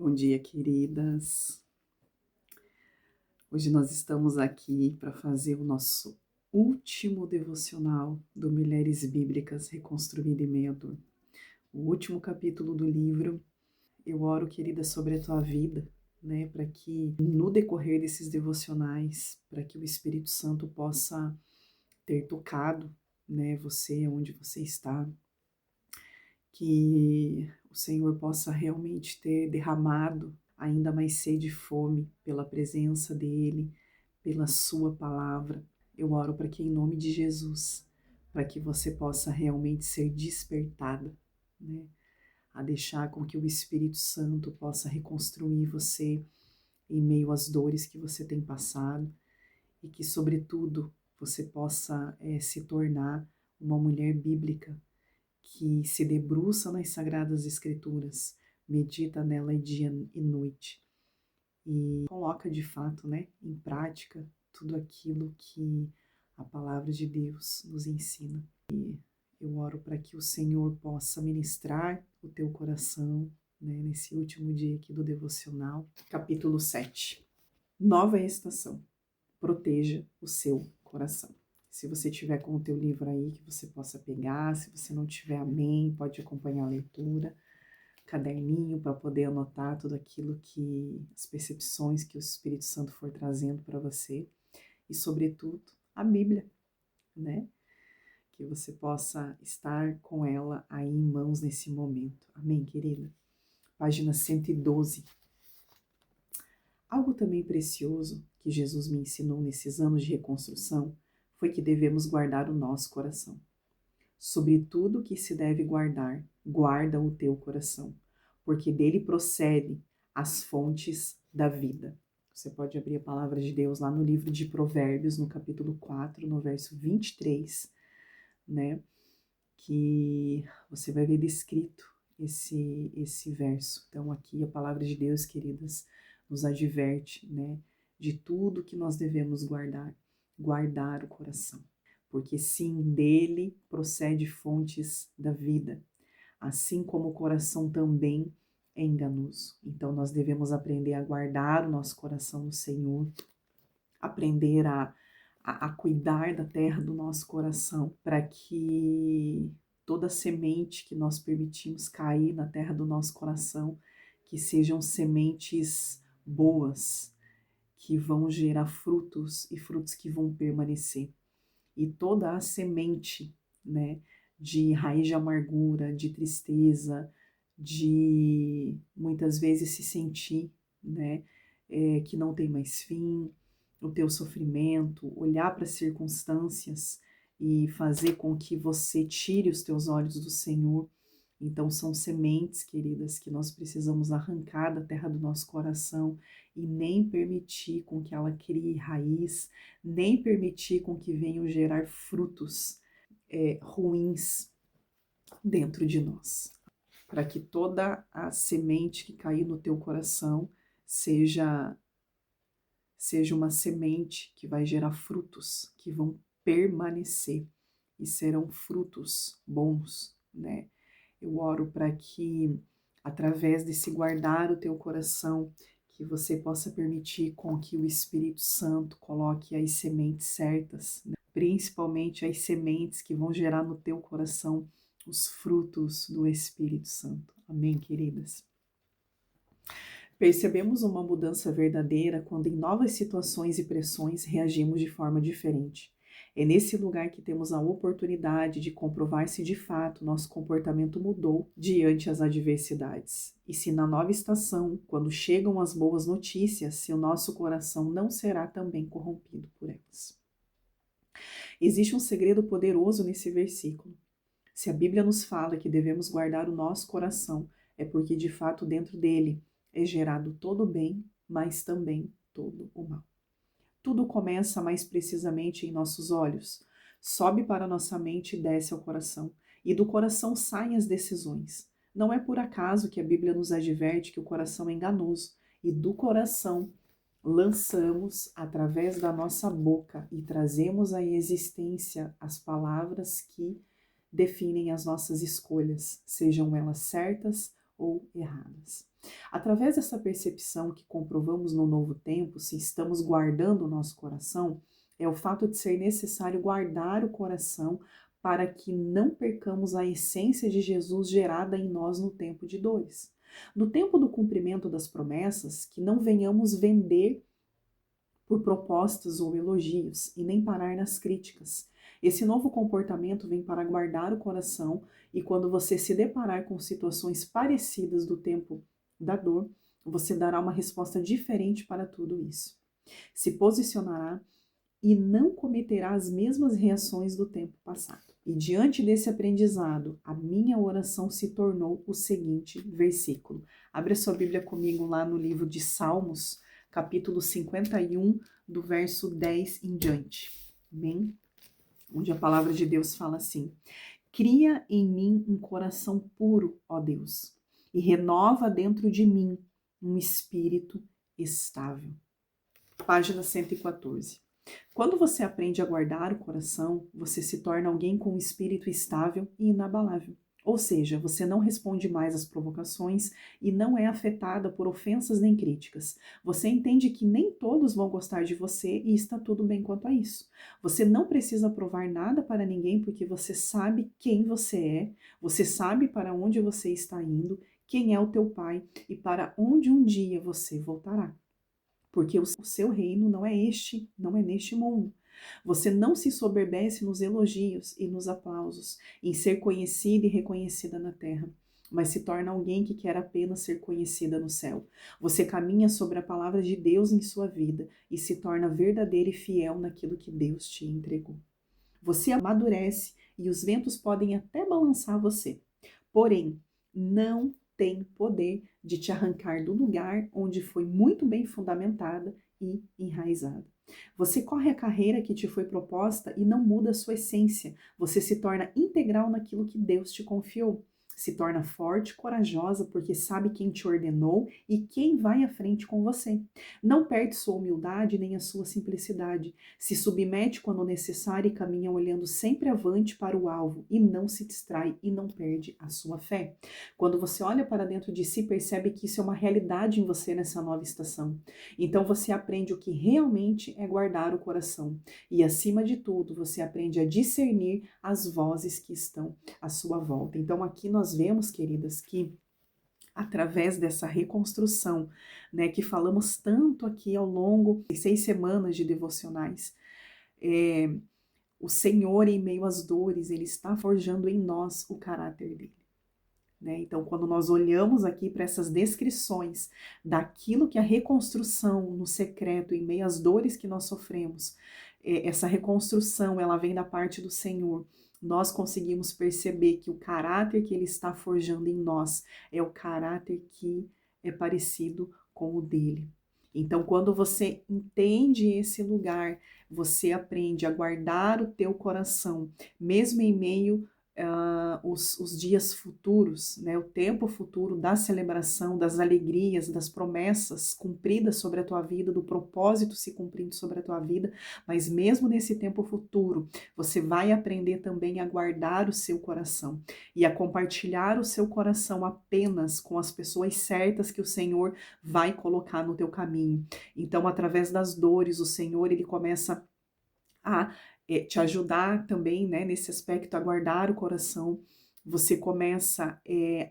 Bom dia, queridas. Hoje nós estamos aqui para fazer o nosso último devocional do Mulheres Bíblicas Reconstruindo em Meio à Dor. O último capítulo do livro. Eu oro, querida, sobre a tua vida, né, para que no decorrer desses devocionais, para que o Espírito Santo possa ter tocado, né, você onde você está, que o Senhor possa realmente ter derramado ainda mais sede e fome pela presença dEle, pela sua palavra. Eu oro para que em nome de Jesus, para que você possa realmente ser despertada, né? A deixar com que o Espírito Santo possa reconstruir você em meio às dores que você tem passado e que, sobretudo, você possa se tornar uma mulher bíblica que se debruça nas Sagradas Escrituras, medita nela dia e noite e coloca de fato, né, em prática tudo aquilo que a palavra de Deus nos ensina. E eu oro para que o Senhor possa ministrar o teu coração, né, nesse último dia aqui do devocional. Capítulo 7. Nova estação. Proteja o seu coração. Se você tiver com o teu livro aí, que você possa pegar. Se você não tiver, amém, pode acompanhar a leitura. Caderninho para poder anotar tudo aquilo que, as percepções que o Espírito Santo for trazendo para você. E, sobretudo, a Bíblia, né? Que você possa estar com ela aí em mãos nesse momento. Amém, querida? Página 112. Algo também precioso que Jesus me ensinou nesses anos de reconstrução foi que devemos guardar o nosso coração. Sobre tudo que se deve guardar, guarda o teu coração, porque dele procede as fontes da vida. Você pode abrir a palavra de Deus lá no livro de Provérbios, no capítulo 4, no verso 23, né? Que você vai ver descrito esse verso. Então aqui a palavra de Deus, queridas, nos adverte, né, de tudo que nós devemos guardar o coração, porque sim, dele procede fontes da vida, assim como o coração também é enganoso. Então nós devemos aprender a guardar o nosso coração no Senhor, aprender a cuidar da terra do nosso coração, para que toda semente que nós permitimos cair na terra do nosso coração, que sejam sementes boas, que vão gerar frutos e frutos que vão permanecer. E toda a semente, né, de raiz de amargura, de tristeza, de muitas vezes se sentir, né, que não tem mais fim, o teu sofrimento, olhar para as circunstâncias e fazer com que você tire os teus olhos do Senhor. Então são sementes, queridas, que nós precisamos arrancar da terra do nosso coração e nem permitir com que ela crie raiz, nem permitir com que venham gerar frutos ruins dentro de nós. Para que toda a semente que cair no teu coração seja uma semente que vai gerar frutos, que vão permanecer e serão frutos bons, né? Eu oro para que, através desse guardar o teu coração, que você possa permitir com que o Espírito Santo coloque as sementes certas, né? Principalmente as sementes que vão gerar no teu coração os frutos do Espírito Santo. Amém, queridas? Percebemos uma mudança verdadeira quando em novas situações e pressões reagimos de forma diferente. É nesse lugar que temos a oportunidade de comprovar se de fato nosso comportamento mudou diante as adversidades. E se na nova estação, quando chegam as boas notícias, se o nosso coração não será também corrompido por elas. Existe um segredo poderoso nesse versículo. Se a Bíblia nos fala que devemos guardar o nosso coração, é porque de fato dentro dele é gerado todo o bem, mas também todo o mal. Tudo começa mais precisamente em nossos olhos, sobe para nossa mente e desce ao coração, e do coração saem as decisões. Não é por acaso que a Bíblia nos adverte que o coração é enganoso, e do coração lançamos através da nossa boca e trazemos à existência as palavras que definem as nossas escolhas, sejam elas certas ou erradas. Através dessa percepção que comprovamos no novo tempo, se estamos guardando o nosso coração, é o fato de ser necessário guardar o coração para que não percamos a essência de Jesus gerada em nós no tempo de dores. No tempo do cumprimento das promessas, que não venhamos vender por propostas ou elogios e nem parar nas críticas. Esse novo comportamento vem para guardar o coração e quando você se deparar com situações parecidas do tempo da dor, você dará uma resposta diferente para tudo isso. Se posicionará e não cometerá as mesmas reações do tempo passado. E diante desse aprendizado, a minha oração se tornou o seguinte versículo. Abre a sua Bíblia comigo lá no livro de Salmos, capítulo 51, do verso 10 em diante. Amém? Onde a palavra de Deus fala assim: cria em mim um coração puro, ó Deus, e renova dentro de mim um espírito estável. Página 114. Quando você aprende a guardar o coração, você se torna alguém com um espírito estável e inabalável. Ou seja, você não responde mais às provocações e não é afetada por ofensas nem críticas. Você entende que nem todos vão gostar de você e está tudo bem quanto a isso. Você não precisa provar nada para ninguém porque você sabe quem você sabe para onde você está indo, quem é o teu pai e para onde um dia você voltará. Porque o seu reino não é neste mundo. Você não se soberbece nos elogios e nos aplausos, em ser conhecida e reconhecida na terra, mas se torna alguém que quer apenas ser conhecida no céu. Você caminha sobre a palavra de Deus em sua vida e se torna verdadeira e fiel naquilo que Deus te entregou. Você amadurece e os ventos podem até balançar você, porém, não tem poder de te arrancar do lugar onde foi muito bem fundamentada e enraizada. Você corre a carreira que te foi proposta e não muda a sua essência. Você se torna integral naquilo que Deus te confiou. Se torna forte e corajosa porque sabe quem te ordenou e quem vai à frente com você. Não perde sua humildade nem a sua simplicidade. Se submete quando necessário e caminha olhando sempre avante para o alvo e não se distrai e não perde a sua fé. Quando você olha para dentro de si, percebe que isso é uma realidade em você nessa nova estação. Então você aprende o que realmente é guardar o coração. E acima de tudo, você aprende a discernir as vozes que estão à sua volta. Então aqui nós vemos, queridas, que através dessa reconstrução, né, que falamos tanto aqui ao longo de 6 semanas de devocionais, o Senhor, em meio às dores, Ele está forjando em nós o caráter dele. Né? Então, quando nós olhamos aqui para essas descrições daquilo que a reconstrução no secreto, em meio às dores que nós sofremos, essa reconstrução, ela vem da parte do Senhor. Nós conseguimos perceber que o caráter que Ele está forjando em nós é o caráter que é parecido com o dele. Então, quando você entende esse lugar, você aprende a guardar o teu coração, mesmo em meio os dias futuros, né, o tempo futuro da celebração, das alegrias, das promessas cumpridas sobre a tua vida, do propósito se cumprindo sobre a tua vida, mas mesmo nesse tempo futuro, você vai aprender também a guardar o seu coração e a compartilhar o seu coração apenas com as pessoas certas que o Senhor vai colocar no teu caminho. Então, através das dores, o Senhor, Ele começa a te ajudar também, né, nesse aspecto, a guardar o coração. Você começa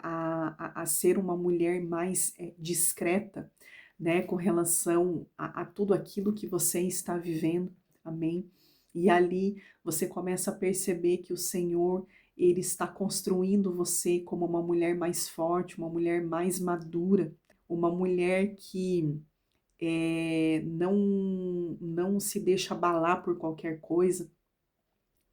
a ser uma mulher mais discreta, né, com relação a tudo aquilo que você está vivendo, amém? E ali você começa a perceber que o Senhor, Ele está construindo você como uma mulher mais forte, uma mulher mais madura, uma mulher que não se deixa abalar por qualquer coisa,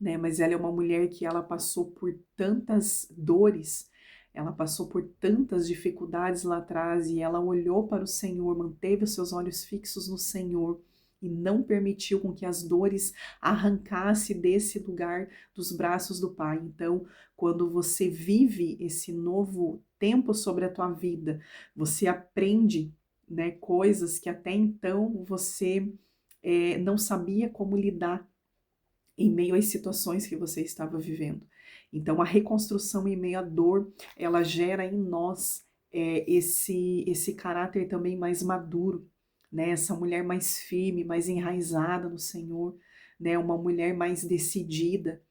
né? Mas ela é uma mulher que ela passou por tantas dores, ela passou por tantas dificuldades lá atrás e ela olhou para o Senhor, manteve os seus olhos fixos no Senhor e não permitiu com que as dores arrancasse desse lugar dos braços do Pai. Então, quando você vive esse novo tempo sobre a tua vida, você aprende, né, coisas que até então você não sabia como lidar em meio às situações que você estava vivendo. Então, a reconstrução em meio à dor, ela gera em nós esse caráter também mais maduro, né? Essa mulher mais firme, mais enraizada no Senhor, né? Uma mulher mais decidida,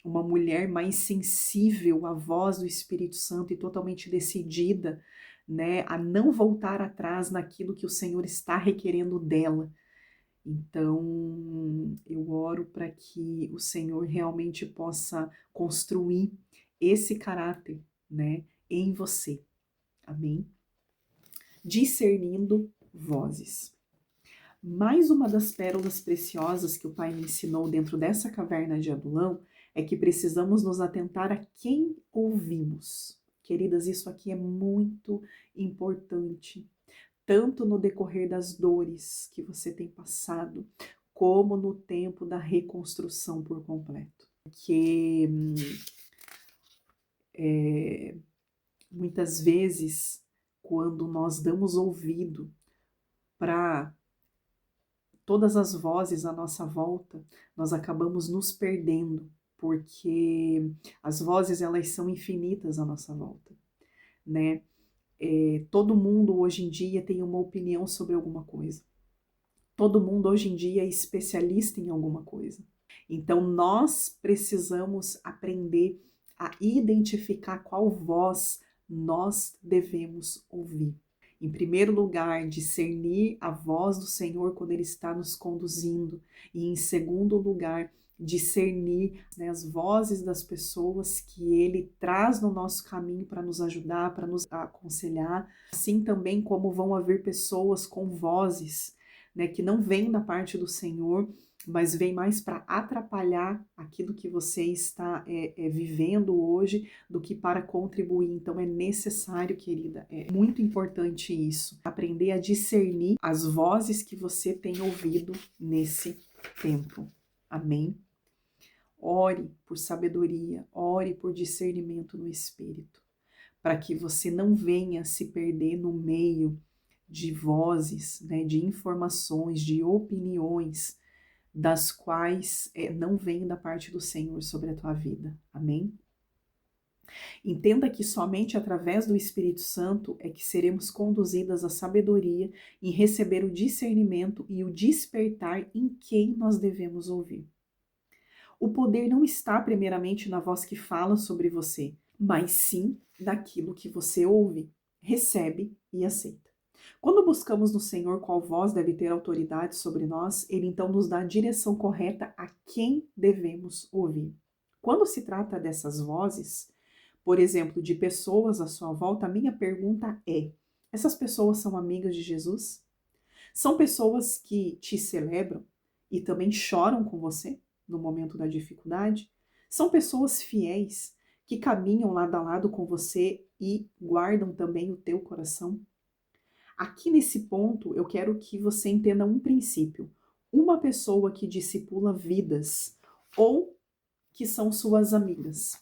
uma mulher mais sensível à voz do Espírito Santo e totalmente decidida, né, a não voltar atrás naquilo que o Senhor está requerendo dela. Então, eu oro para que o Senhor realmente possa construir esse caráter, né, em você. Amém? Discernindo vozes. Mais uma das pérolas preciosas que o Pai me ensinou dentro dessa caverna de Adulão é que precisamos nos atentar a quem ouvimos. Queridas, isso aqui é muito importante, tanto no decorrer das dores que você tem passado, como no tempo da reconstrução por completo. Porque muitas vezes, quando nós damos ouvido para todas as vozes à nossa volta, nós acabamos nos perdendo, porque as vozes elas são infinitas à nossa volta, né? Todo mundo hoje em dia tem uma opinião sobre alguma coisa. Todo mundo hoje em dia é especialista em alguma coisa. Então nós precisamos aprender a identificar qual voz nós devemos ouvir. Em primeiro lugar, discernir a voz do Senhor quando Ele está nos conduzindo. E em segundo lugar, discernir, né, as vozes das pessoas que Ele traz no nosso caminho para nos ajudar, para nos aconselhar. Assim também como vão haver pessoas com vozes, né, que não vêm da parte do Senhor, mas vem mais para atrapalhar aquilo que você está vivendo hoje do que para contribuir. Então é necessário, querida, é muito importante isso, aprender a discernir as vozes que você tem ouvido nesse tempo. Amém? Ore por sabedoria, ore por discernimento no Espírito, para que você não venha se perder no meio de vozes, né, de informações, de opiniões, das quais não vem da parte do Senhor sobre a tua vida. Amém? Entenda que somente através do Espírito Santo é que seremos conduzidas à sabedoria em receber o discernimento e o despertar em quem nós devemos ouvir. O poder não está primeiramente na voz que fala sobre você, mas sim daquilo que você ouve, recebe e aceita. Quando buscamos no Senhor qual voz deve ter autoridade sobre nós, Ele então nos dá a direção correta a quem devemos ouvir. Quando se trata dessas vozes, por exemplo, de pessoas à sua volta, a minha pergunta é: essas pessoas são amigas de Jesus? São pessoas que te celebram e também choram com você no momento da dificuldade? São pessoas fiéis que caminham lado a lado com você e guardam também o teu coração? Aqui nesse ponto, eu quero que você entenda um princípio. Uma pessoa que discipula vidas ou que são suas amigas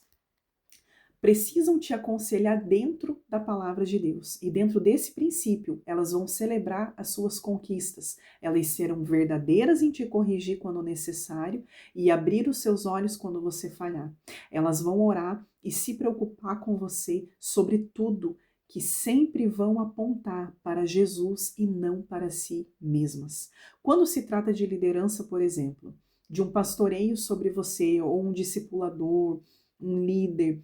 precisam te aconselhar dentro da palavra de Deus. E dentro desse princípio, elas vão celebrar as suas conquistas. Elas serão verdadeiras em te corrigir quando necessário e abrir os seus olhos quando você falhar. Elas vão orar e se preocupar com você sobre tudo, que sempre vão apontar para Jesus e não para si mesmas. Quando se trata de liderança, por exemplo, de um pastoreio sobre você, ou um discipulador, um líder,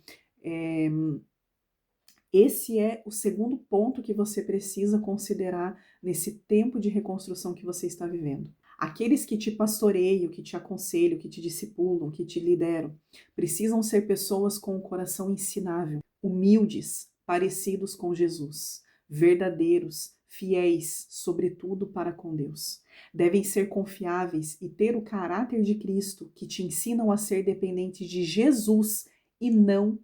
esse é o segundo ponto que você precisa considerar nesse tempo de reconstrução que você está vivendo. Aqueles que te pastoreiam, que te aconselham, que te discipulam, que te lideram, precisam ser pessoas com um coração ensinável, humildes, parecidos com Jesus, verdadeiros, fiéis, sobretudo para com Deus. Devem ser confiáveis e ter o caráter de Cristo, que te ensinam a ser dependente de Jesus e não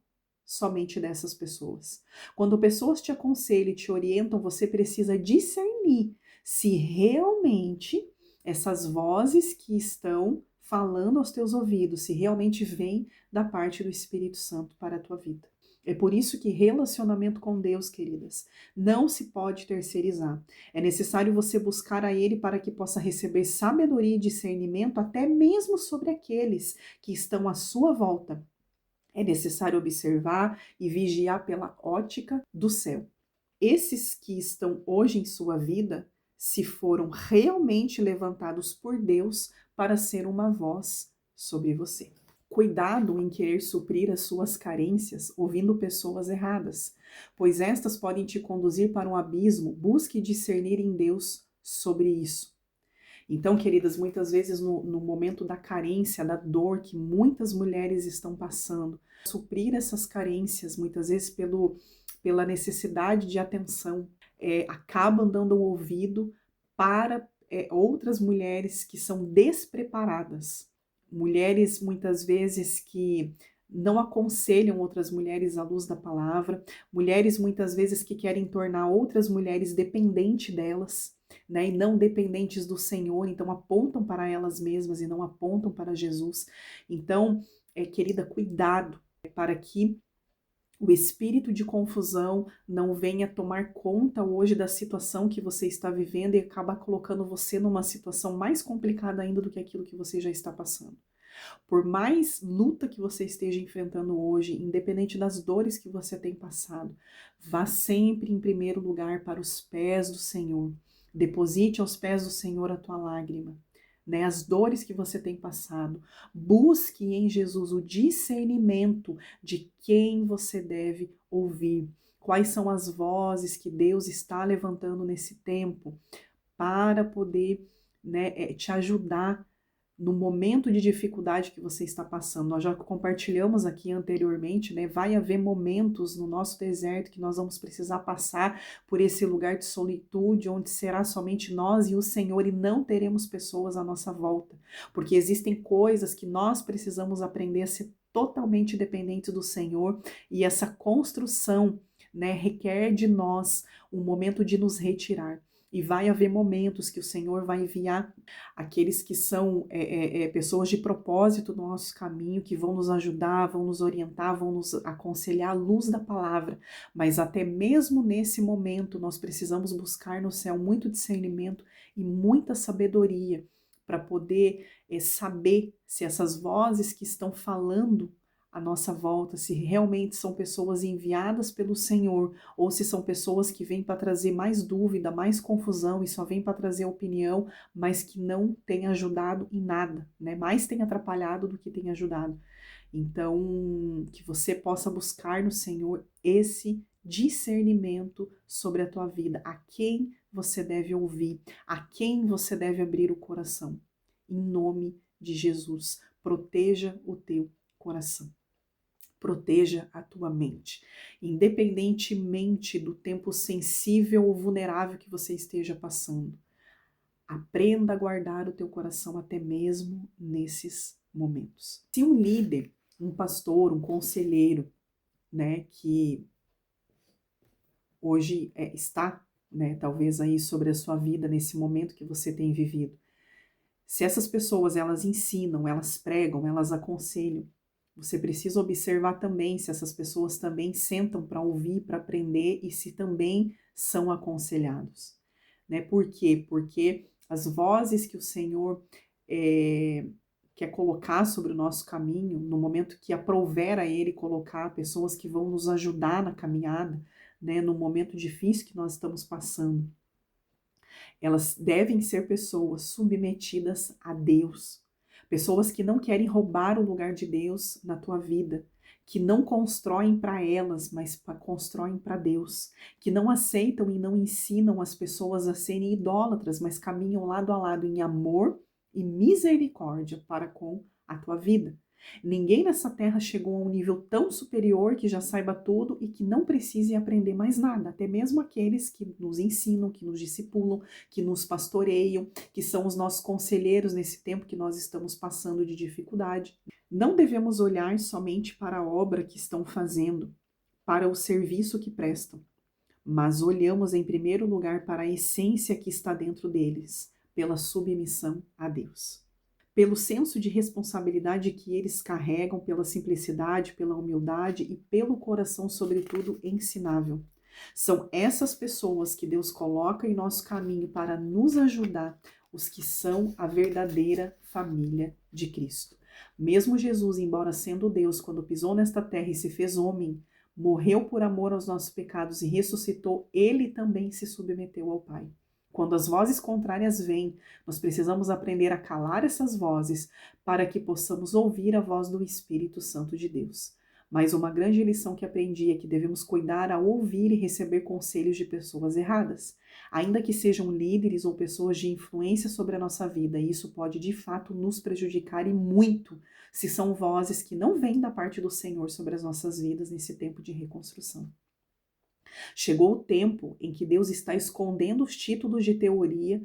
somente dessas pessoas. Quando pessoas te aconselham e te orientam, você precisa discernir se realmente essas vozes que estão falando aos teus ouvidos, se realmente vêm da parte do Espírito Santo para a tua vida. É por isso que relacionamento com Deus, queridas, não se pode terceirizar. É necessário você buscar a Ele para que possa receber sabedoria e discernimento até mesmo sobre aqueles que estão à sua volta. É necessário observar e vigiar pela ótica do céu. esses que estão hoje em sua vida, se foram realmente levantados por Deus para ser uma voz sobre você. Cuidado em querer suprir as suas carências ouvindo pessoas erradas, pois estas podem te conduzir para um abismo. Busque discernir em Deus sobre isso. Então, queridas, muitas vezes no momento da carência, da dor que muitas mulheres estão passando, suprir essas carências, muitas vezes pela necessidade de atenção, acabam dando o ouvido para outras mulheres que são despreparadas. Mulheres, muitas vezes, que não aconselham outras mulheres à luz da palavra. Mulheres, muitas vezes, que querem tornar outras mulheres dependentes delas, né, e não dependentes do Senhor. Então, apontam para elas mesmas e não apontam para Jesus. Então, querida, cuidado para que o espírito de confusão não venha tomar conta hoje da situação que você está vivendo e acabar colocando você numa situação mais complicada ainda do que aquilo que você já está passando. Por mais luta que você esteja enfrentando hoje, independente das dores que você tem passado, vá sempre em primeiro lugar para os pés do Senhor. Deposite aos pés do Senhor a tua lágrima, né, as dores que você tem passado. Busque em Jesus o discernimento de quem você deve ouvir. Quais são as vozes que Deus está levantando nesse tempo para poder, né, te ajudar no momento de dificuldade que você está passando. Nós já compartilhamos aqui anteriormente, né? Vai haver momentos no nosso deserto que nós vamos precisar passar por esse lugar de solitude, onde será somente nós e o Senhor e não teremos pessoas à nossa volta. Porque existem coisas que nós precisamos aprender a ser totalmente dependentes do Senhor, e essa construção, né, requer de nós um momento de nos retirar. E vai haver momentos que o Senhor vai enviar aqueles que são pessoas de propósito no nosso caminho, que vão nos ajudar, vão nos orientar, vão nos aconselhar à luz da palavra. Mas até mesmo nesse momento, nós precisamos buscar no céu muito discernimento e muita sabedoria para poder saber se essas vozes que estão falando à nossa volta, se realmente são pessoas enviadas pelo Senhor, ou se são pessoas que vêm para trazer mais dúvida, mais confusão e só vêm para trazer opinião, mas que não têm ajudado em nada, né? Mais tem atrapalhado do que tem ajudado. Então, que você possa buscar no Senhor esse discernimento sobre a tua vida, a quem você deve ouvir, a quem você deve abrir o coração. Em nome de Jesus, proteja o teu coração. Proteja a tua mente, independentemente do tempo sensível ou vulnerável que você esteja passando. Aprenda a guardar o teu coração até mesmo nesses momentos. Se um líder, um pastor, um conselheiro, né, que hoje está, né, talvez aí sobre a sua vida nesse momento que você tem vivido, se essas pessoas, elas ensinam, elas pregam, elas aconselham, você precisa observar também se essas pessoas também sentam para ouvir, para aprender e se também são aconselhados, né? Por quê? Porque as vozes que o Senhor quer colocar sobre o nosso caminho, no momento que aprouver a Ele colocar pessoas que vão nos ajudar na caminhada, né? No momento difícil que nós estamos passando, elas devem ser pessoas submetidas a Deus. Pessoas que não querem roubar o lugar de Deus na tua vida, que não constroem para elas, mas constroem para Deus, que não aceitam e não ensinam as pessoas a serem idólatras, mas caminham lado a lado em amor e misericórdia para com a tua vida. Ninguém nessa terra chegou a um nível tão superior que já saiba tudo e que não precise aprender mais nada. Até mesmo aqueles que nos ensinam, que nos discipulam, que nos pastoreiam, que são os nossos conselheiros nesse tempo que nós estamos passando de dificuldade. Não devemos olhar somente para a obra que estão fazendo, para o serviço que prestam, mas olhamos em primeiro lugar para a essência que está dentro deles, pela submissão a Deus. Pelo senso de responsabilidade que eles carregam, pela simplicidade, pela humildade e pelo coração, sobretudo, ensinável. São essas pessoas que Deus coloca em nosso caminho para nos ajudar, os que são a verdadeira família de Cristo. Mesmo Jesus, embora sendo Deus, quando pisou nesta terra e se fez homem, morreu por amor aos nossos pecados e ressuscitou, ele também se submeteu ao Pai. Quando as vozes contrárias vêm, nós precisamos aprender a calar essas vozes para que possamos ouvir a voz do Espírito Santo de Deus. Mas uma grande lição que aprendi é que devemos cuidar ao ouvir e receber conselhos de pessoas erradas, ainda que sejam líderes ou pessoas de influência sobre a nossa vida, e isso pode de fato nos prejudicar e muito, se são vozes que não vêm da parte do Senhor sobre as nossas vidas nesse tempo de reconstrução. Chegou o tempo em que Deus está escondendo os títulos de teoria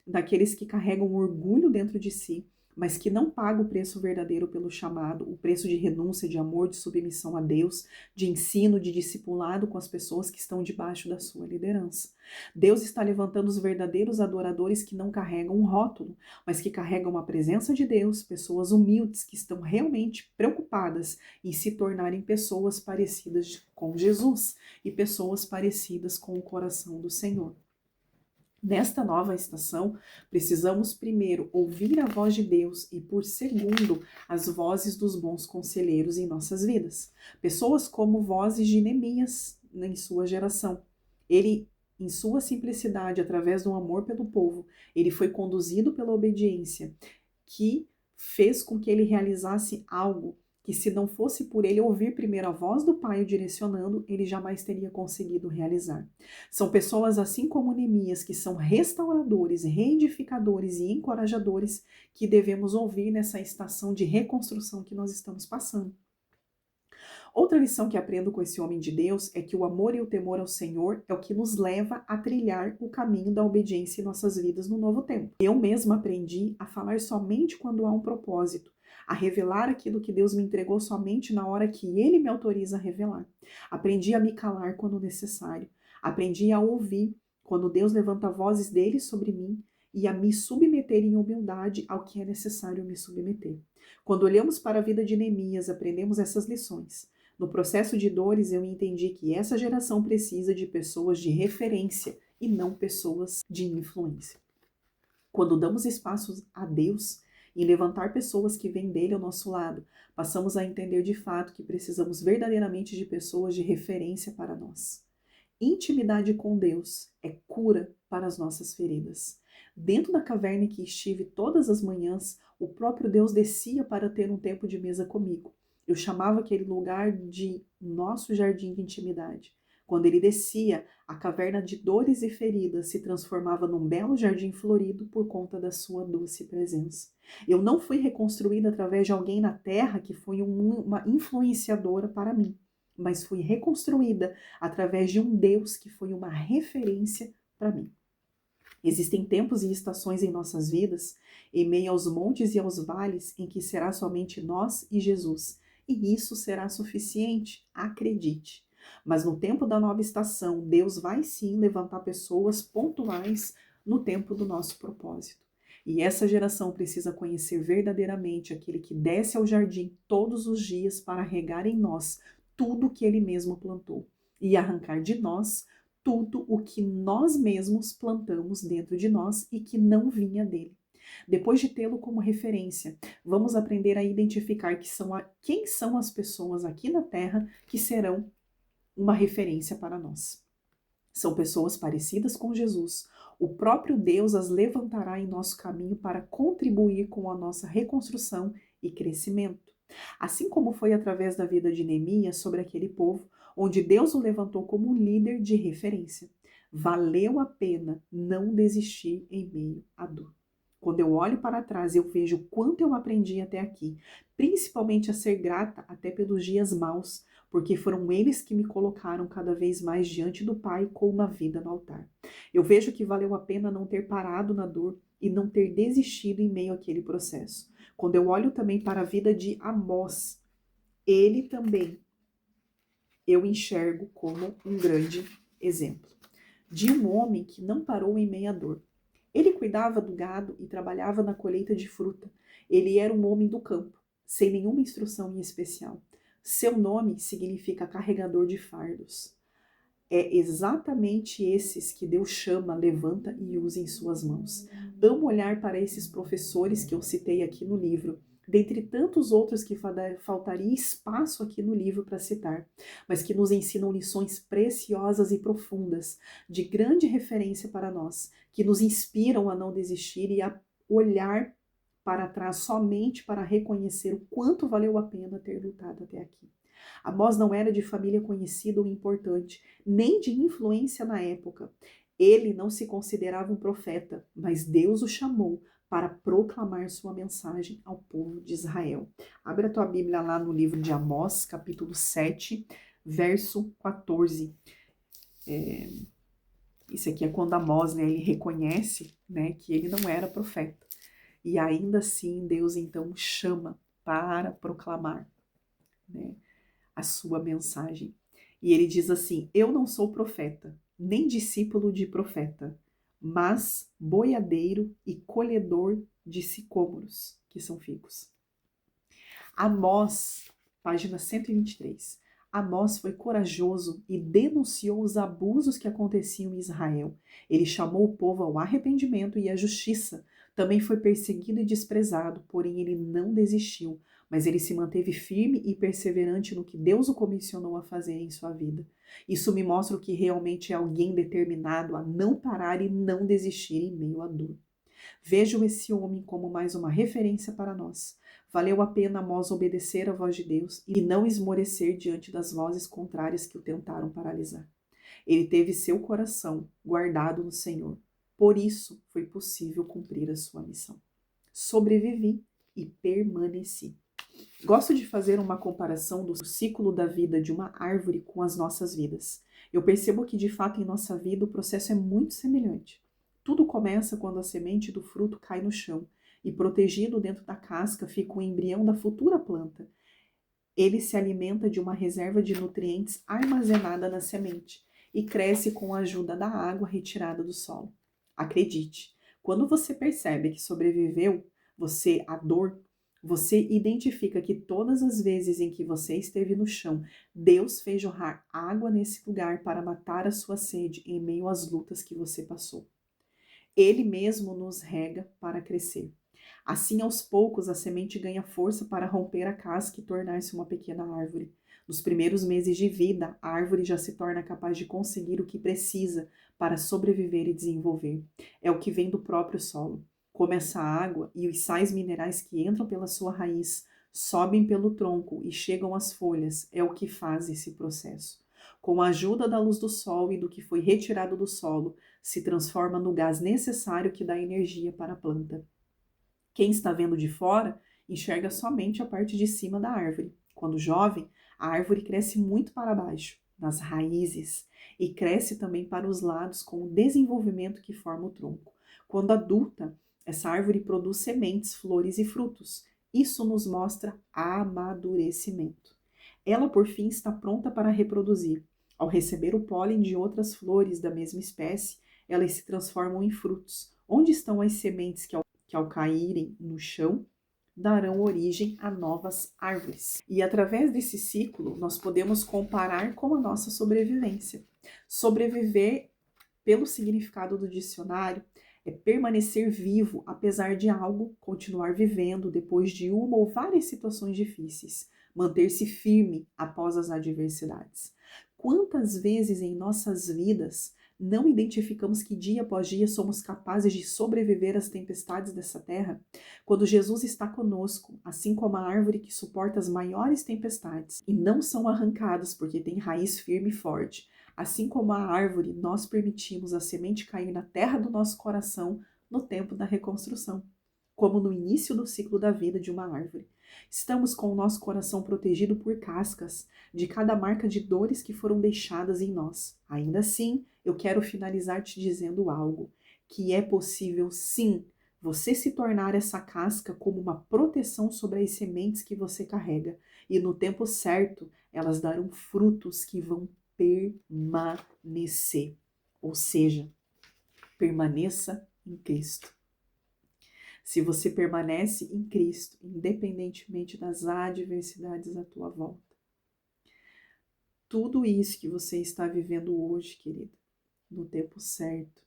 daqueles que carregam orgulho dentro de si, mas que não pagam o preço verdadeiro pelo chamado, o preço de renúncia, de amor, de submissão a Deus, de ensino, de discipulado com as pessoas que estão debaixo da sua liderança. Deus está levantando os verdadeiros adoradores que não carregam um rótulo, mas que carregam a presença de Deus, pessoas humildes que estão realmente preocupadas em se tornarem pessoas parecidas com Jesus e pessoas parecidas com o coração do Senhor. Nesta nova estação, precisamos primeiro ouvir a voz de Deus e, por segundo, as vozes dos bons conselheiros em nossas vidas. Pessoas como vozes de Neemias em sua geração. Ele, em sua simplicidade, através do amor pelo povo, ele foi conduzido pela obediência, que fez com que ele realizasse algo que, se não fosse por ele ouvir primeiro a voz do Pai o direcionando, ele jamais teria conseguido realizar. São pessoas assim como Neemias, que são restauradores, reedificadores e encorajadores, que devemos ouvir nessa estação de reconstrução que nós estamos passando. Outra lição que aprendo com esse homem de Deus é que o amor e o temor ao Senhor é o que nos leva a trilhar o caminho da obediência em nossas vidas no novo tempo. Eu mesma aprendi a falar somente quando há um propósito, a revelar aquilo que Deus me entregou somente na hora que Ele me autoriza a revelar. Aprendi a me calar quando necessário. Aprendi a ouvir quando Deus levanta vozes dele sobre mim e a me submeter em humildade ao que é necessário me submeter. Quando olhamos para a vida de Neemias, aprendemos essas lições. No processo de dores, eu entendi que essa geração precisa de pessoas de referência e não pessoas de influência. Quando damos espaços a Deus, em levantar pessoas que vêm dele ao nosso lado, passamos a entender de fato que precisamos verdadeiramente de pessoas de referência para nós. Intimidade com Deus é cura para as nossas feridas. Dentro da caverna em que estive todas as manhãs, o próprio Deus descia para ter um tempo de mesa comigo. Eu chamava aquele lugar de nosso jardim de intimidade. Quando ele descia, a caverna de dores e feridas se transformava num belo jardim florido por conta da sua doce presença. Eu não fui reconstruída através de alguém na terra que foi uma influenciadora para mim, mas fui reconstruída através de um Deus que foi uma referência para mim. Existem tempos e estações em nossas vidas, em meio aos montes e aos vales, em que será somente nós e Jesus, e isso será suficiente, acredite. Mas no tempo da nova estação, Deus vai sim levantar pessoas pontuais no tempo do nosso propósito. E essa geração precisa conhecer verdadeiramente aquele que desce ao jardim todos os dias para regar em nós tudo que ele mesmo plantou e arrancar de nós tudo o que nós mesmos plantamos dentro de nós e que não vinha dele. Depois de tê-lo como referência, vamos aprender a identificar quem são as pessoas aqui na Terra que serão uma referência para nós. São pessoas parecidas com Jesus. O próprio Deus as levantará em nosso caminho para contribuir com a nossa reconstrução e crescimento. Assim como foi através da vida de Neemias sobre aquele povo, onde Deus o levantou como um líder de referência. Valeu a pena não desistir em meio à dor. Quando eu olho para trás, eu vejo o quanto eu aprendi até aqui, principalmente a ser grata até pelos dias maus, porque foram eles que me colocaram cada vez mais diante do Pai com uma vida no altar. Eu vejo que valeu a pena não ter parado na dor e não ter desistido em meio àquele processo. Quando eu olho também para a vida de Amós, ele também eu enxergo como um grande exemplo de um homem que não parou em meio à dor. Ele cuidava do gado e trabalhava na colheita de fruta. Ele era um homem do campo, sem nenhuma instrução em especial. Seu nome significa carregador de fardos. É exatamente esses que Deus chama, levanta e usa em suas mãos. Amo olhar para esses professores que eu citei aqui no livro, dentre tantos outros que faltaria espaço aqui no livro para citar, mas que nos ensinam lições preciosas e profundas, de grande referência para nós, que nos inspiram a não desistir e a olhar para trás somente para reconhecer o quanto valeu a pena ter lutado até aqui. Amós não era de família conhecida ou importante, nem de influência na época. Ele não se considerava um profeta, mas Deus o chamou para proclamar sua mensagem ao povo de Israel. Abre a tua Bíblia lá no livro de Amós, capítulo 7, verso 14. Isso aqui é quando Amós, né, ele reconhece, né, que ele não era profeta. E ainda assim, Deus então chama para proclamar, né, a sua mensagem. E ele diz assim: eu não sou profeta, nem discípulo de profeta, mas boiadeiro e colhedor de sicômoros, que são figos. Amós, página 123. Amós foi corajoso e denunciou os abusos que aconteciam em Israel. Ele chamou o povo ao arrependimento e à justiça. Também foi perseguido e desprezado, porém ele não desistiu, mas ele se manteve firme e perseverante no que Deus o comissionou a fazer em sua vida. Isso me mostra que realmente é alguém determinado a não parar e não desistir em meio à dor. Vejo esse homem como mais uma referência para nós. Valeu a pena Amós obedecer à voz de Deus e não esmorecer diante das vozes contrárias que o tentaram paralisar. Ele teve seu coração guardado no Senhor. Por isso foi possível cumprir a sua missão. Sobrevivi e permaneci. Gosto de fazer uma comparação do ciclo da vida de uma árvore com as nossas vidas. Eu percebo que, de fato, em nossa vida o processo é muito semelhante. Tudo começa quando a semente do fruto cai no chão e, protegido dentro da casca, fica o embrião da futura planta. Ele se alimenta de uma reserva de nutrientes armazenada na semente e cresce com a ajuda da água retirada do solo. Acredite, quando você percebe que sobreviveu à dor, você identifica que todas as vezes em que você esteve no chão, Deus fez jorrar água nesse lugar para matar a sua sede em meio às lutas que você passou. Ele mesmo nos rega para crescer. Assim, aos poucos, a semente ganha força para romper a casca e tornar-se uma pequena árvore. Nos primeiros meses de vida, a árvore já se torna capaz de conseguir o que precisa para sobreviver e desenvolver. É o que vem do próprio solo. Como essa água e os sais minerais que entram pela sua raiz sobem pelo tronco e chegam às folhas, é o que faz esse processo. Com a ajuda da luz do sol e do que foi retirado do solo, se transforma no gás necessário que dá energia para a planta. Quem está vendo de fora enxerga somente a parte de cima da árvore. Quando jovem, a árvore cresce muito para baixo, nas raízes, e cresce também para os lados com o desenvolvimento que forma o tronco. Quando adulta, essa árvore produz sementes, flores e frutos. Isso nos mostra amadurecimento. Ela, por fim, está pronta para reproduzir. Ao receber o pólen de outras flores da mesma espécie, elas se transformam em frutos. Onde estão as sementes que ao caírem no chão, darão origem a novas árvores. E através desse ciclo, nós podemos comparar com a nossa sobrevivência. Sobreviver, pelo significado do dicionário, é permanecer vivo apesar de algo, continuar vivendo depois de uma ou várias situações difíceis, manter-se firme após as adversidades. Quantas vezes em nossas vidas não identificamos que dia após dia somos capazes de sobreviver às tempestades dessa terra? Quando Jesus está conosco, assim como a árvore que suporta as maiores tempestades e não são arrancadas porque tem raiz firme e forte, assim como a árvore, nós permitimos a semente cair na terra do nosso coração no tempo da reconstrução, como no início do ciclo da vida de uma árvore. Estamos com o nosso coração protegido por cascas de cada marca de dores que foram deixadas em nós. Ainda assim, eu quero finalizar te dizendo algo, que é possível sim você se tornar essa casca como uma proteção sobre as sementes que você carrega. E no tempo certo, elas darão frutos que vão permanecer. Ou seja, permaneça em Cristo. Se você permanece em Cristo, independentemente das adversidades à tua volta, tudo isso que você está vivendo hoje, querida, no tempo certo,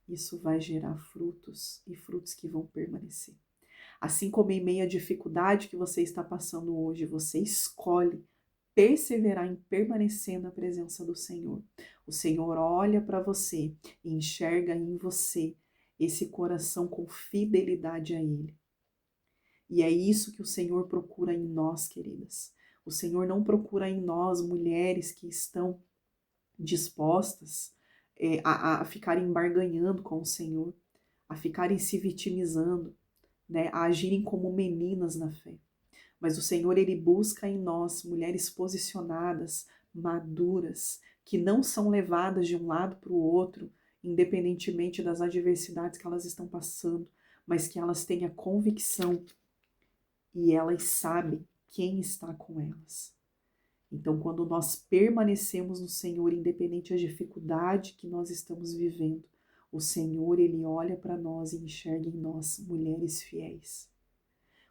isso vai gerar frutos e frutos que vão permanecer. Assim como em meio à dificuldade que você está passando hoje, você escolhe perseverar em permanecer na presença do Senhor. O Senhor olha para você e enxerga em você esse coração com fidelidade a Ele. E é isso que o Senhor procura em nós, queridas. O Senhor não procura em nós mulheres que estão dispostas a ficarem barganhando com o Senhor, a ficarem se vitimizando, né, a agirem como meninas na fé. Mas o Senhor, Ele busca em nós mulheres posicionadas, maduras, que não são levadas de um lado para o outro, independentemente das adversidades que elas estão passando, mas que elas têm a convicção e elas sabem quem está com elas. Então, quando nós permanecemos no Senhor, independente da dificuldade que nós estamos vivendo, o Senhor, Ele olha para nós e enxerga em nós mulheres fiéis.